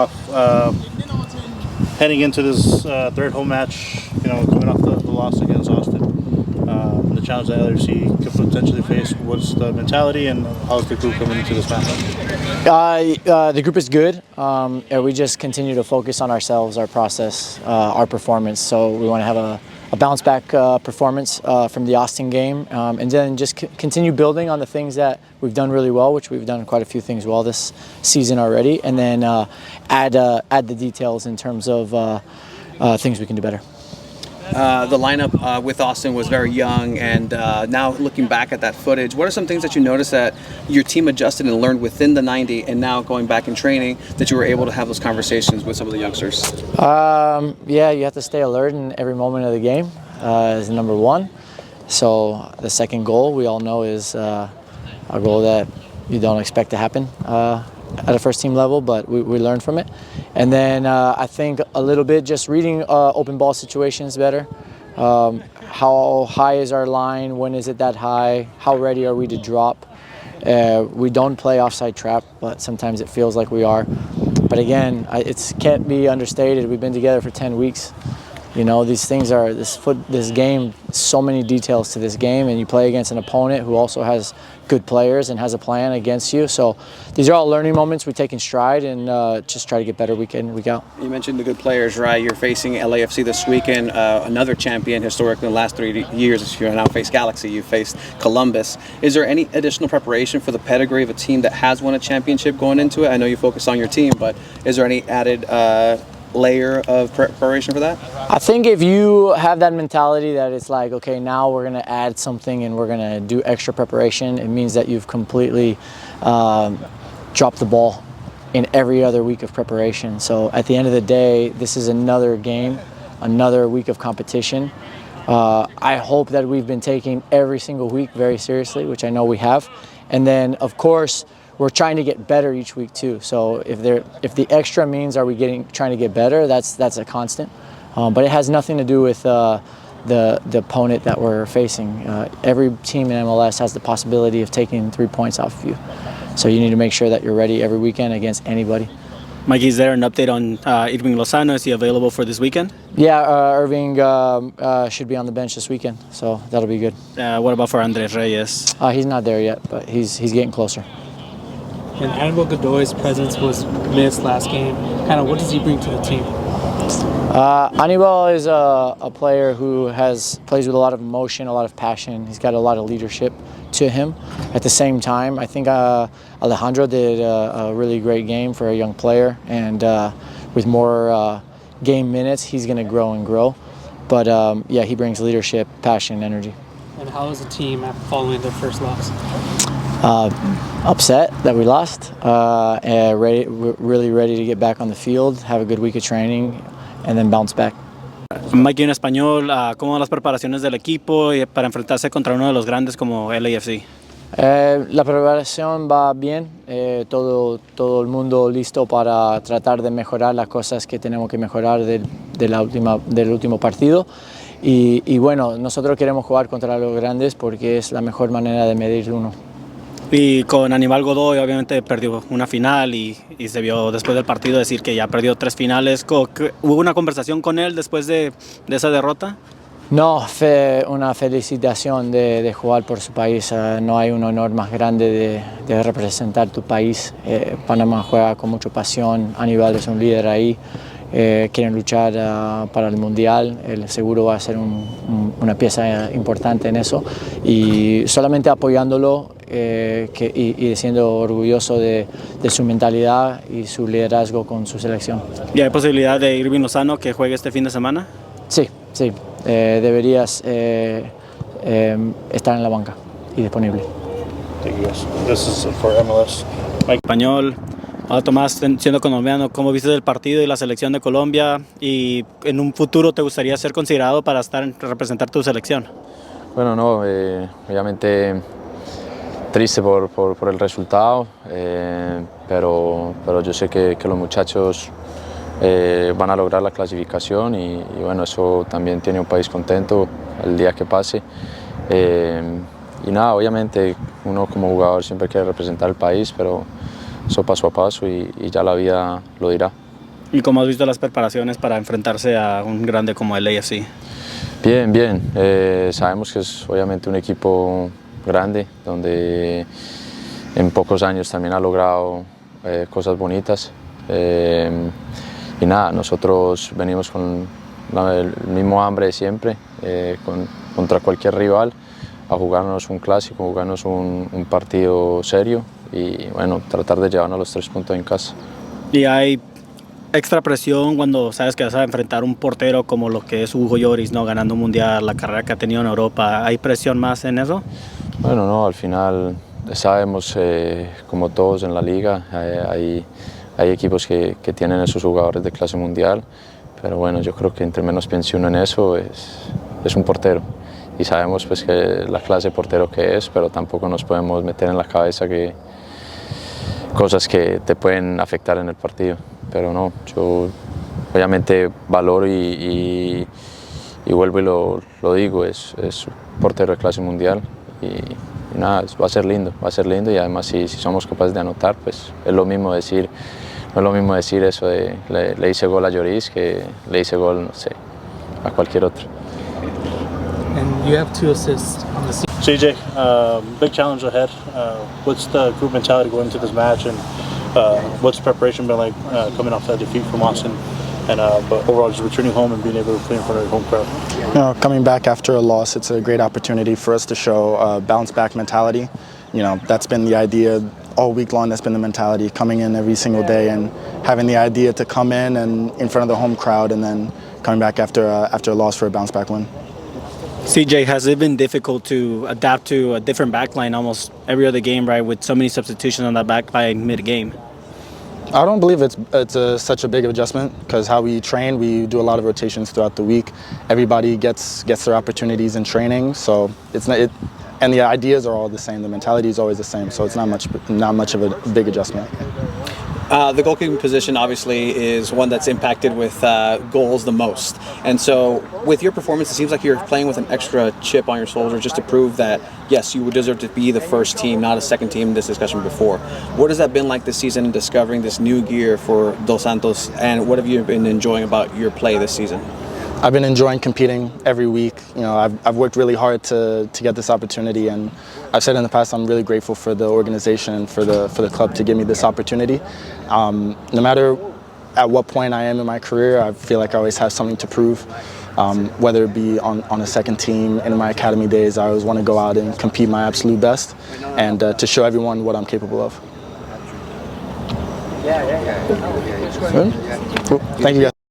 off. Heading into this third home match, coming off the loss against Austin, the challenge that LAFC could potentially face. What's the mentality and how's the group coming into this match? The group is good. We just continue to focus on ourselves, our process, our performance. So we want to have a bounce back performance from the Austin game, and then just continue building on the things that we've done really well, which we've done quite a few things well this season already, and then add the details in terms of things we can do better. The lineup with Austin was very young, and now looking back at that footage, what are some things that you noticed that your team adjusted and learned within the 90, and now going back in training that you were able to have those conversations with some of the youngsters? Yeah, you have to stay alert in every moment of the game is number one. So the second goal we all know is a goal that you don't expect to happen at a first team level, but we learned from it. And then I think a little bit just reading open ball situations better. How high is our line? When is it that high? How ready are we to drop? We don't play offside trap, but sometimes it feels like we are. But again, it can't be understated. We've been together for 10 weeks. These things are, this game, so many details to this game, and you play against an opponent who also has good players and has a plan against you. So these are all learning moments we take in stride and just try to get better week in, week out. You mentioned the good players, right? You're facing LAFC this weekend, another champion historically in the last 3 years. You now face Galaxy, you faced Columbus. Is there any additional preparation for the pedigree of a team that has won a championship going into it? I know you focus on your team, but is there any added layer of preparation for that? I think if you have that mentality that it's like, okay, now we're going to add something and we're going to do extra preparation, it means that you've completely dropped the ball in every other week of preparation. So at the end of the day, this is another game, another week of competition. I hope that we've been taking every single week very seriously, which I know we have. And then, of course, we're trying to get better each week too. So if the extra means are we trying to get better, that's a constant. But it has nothing to do with the opponent that we're facing. Every team in MLS has the possibility of taking 3 points off of you. So you need to make sure that you're ready every weekend against anybody. Mikey, is there an update on Irving Lozano? Is he available for this weekend? Yeah, Irving should be on the bench this weekend, so that'll be good. What about for Andres Reyes? He's not there yet, but he's getting closer. And Annabelle Godoy's presence was missed last game. Kind of what does he bring to the team? Anibal is a player who plays with a lot of emotion, a lot of passion. He's got a lot of leadership to him. At the same time, I think Alejandro did a really great game for a young player, and with more game minutes, he's going to grow and grow. But yeah, he brings leadership, passion, energy. And how is the team after following their first loss? Upset that we lost, really ready to get back on the field, have a good week of training, and then bounce back. Mikey, en español, ¿cómo van las preparaciones del equipo para enfrentarse contra uno de los grandes como LAFC? La preparación va bien, todo el mundo listo para tratar de mejorar las cosas que tenemos que mejorar del último partido. Y bueno, nosotros queremos jugar contra los grandes porque es la mejor manera de medir uno. Y con Aníbal Godoy obviamente perdió una final y se vio después del partido decir que ya perdió 3 finales. ¿Hubo una conversación con él después de esa derrota? No, fue una felicitación de jugar por su país. No hay un honor más grande de representar tu país. Panamá juega con mucha pasión, Aníbal es un líder ahí. Quieren luchar para el Mundial, él seguro va a ser una pieza importante en eso, y solamente apoyándolo y siendo orgulloso de su mentalidad y su liderazgo con su selección. ¿Y hay posibilidad de Irving Lozano que juegue este fin de semana? Sí, deberías estar en la banca y disponible. Thank you guys. This is for MLS. Español. Ahora Tomás, siendo colombiano, ¿cómo viste el partido y la selección de Colombia? ¿Y en un futuro te gustaría ser considerado para representar tu selección? Bueno, no, obviamente triste por el resultado, pero yo sé que los muchachos van a lograr la clasificación y bueno, eso también tiene un país contento el día que pase. Y nada, obviamente uno como jugador siempre quiere representar el país, pero eso paso a paso y ya la vida lo dirá. ¿Y cómo has visto las preparaciones para enfrentarse a un grande como el LAFC? Bien, bien. Sabemos que es obviamente un equipo grande, donde en pocos años también ha logrado cosas bonitas. Y nada, nosotros venimos con el mismo hambre de siempre, contra cualquier rival, a jugarnos un clásico, jugarnos un partido serio y bueno, tratar de llevarnos los 3 puntos en casa. Y hay extra presión cuando sabes que vas a enfrentar un portero como lo que es Hugo Lloris, ¿no? Ganando un mundial, la carrera que ha tenido en Europa. ¿Hay presión más en eso? Bueno, no, al final sabemos, como todos en la liga, hay equipos que tienen esos jugadores de clase mundial, pero bueno, yo creo que entre menos piense uno en eso es un portero. Y sabemos pues que la clase de portero que es, pero tampoco nos podemos meter en la cabeza que cosas que te pueden afectar en el partido. Pero no, yo obviamente valoro y vuelvo y lo digo, es un portero de clase mundial y nada, va a ser lindo y además si somos capaces de anotar, pues es lo mismo decir, no es lo mismo decir eso de le hice gol a Lloris que le hice gol, no sé, a cualquier otro. And you have 2 assists on the season. CJ, big challenge ahead. What's the group mentality going into this match, and what's preparation been like coming off that defeat from Austin, and but overall just returning home and being able to play in front of your home crowd? You know, coming back after a loss, it's a great opportunity for us to show a bounce-back mentality. You know, that's been the idea all week long. That's been the mentality, coming in every single day and having the idea to come in front of the home crowd, and then coming back after a loss for a bounce-back win. CJ, has it been difficult to adapt to a different backline almost every other game, right, with so many substitutions on that backline mid-game? I don't believe it's such a big adjustment, because how we train, we do a lot of rotations throughout the week. Everybody gets their opportunities in training, so it's not, and the ideas are all the same. The mentality is always the same, so it's not much of a big adjustment. The goalkeeping position obviously is one that's impacted with goals the most. And so with your performance, it seems like you're playing with an extra chip on your shoulder just to prove that, yes, you would deserve to be the first team, not a second team in this discussion before. What has that been like this season in discovering this new gear for Dos Santos, and what have you been enjoying about your play this season? I've been enjoying competing every week. You know, I've worked really hard to get this opportunity, and I've said in the past I'm really grateful for the organization and for the club to give me this opportunity. No matter at what point I am in my career, I feel like I always have something to prove. Whether it be on a second team, in my academy days, I always want to go out and compete my absolute best, and to show everyone what I'm capable of. Cool. Thank you guys.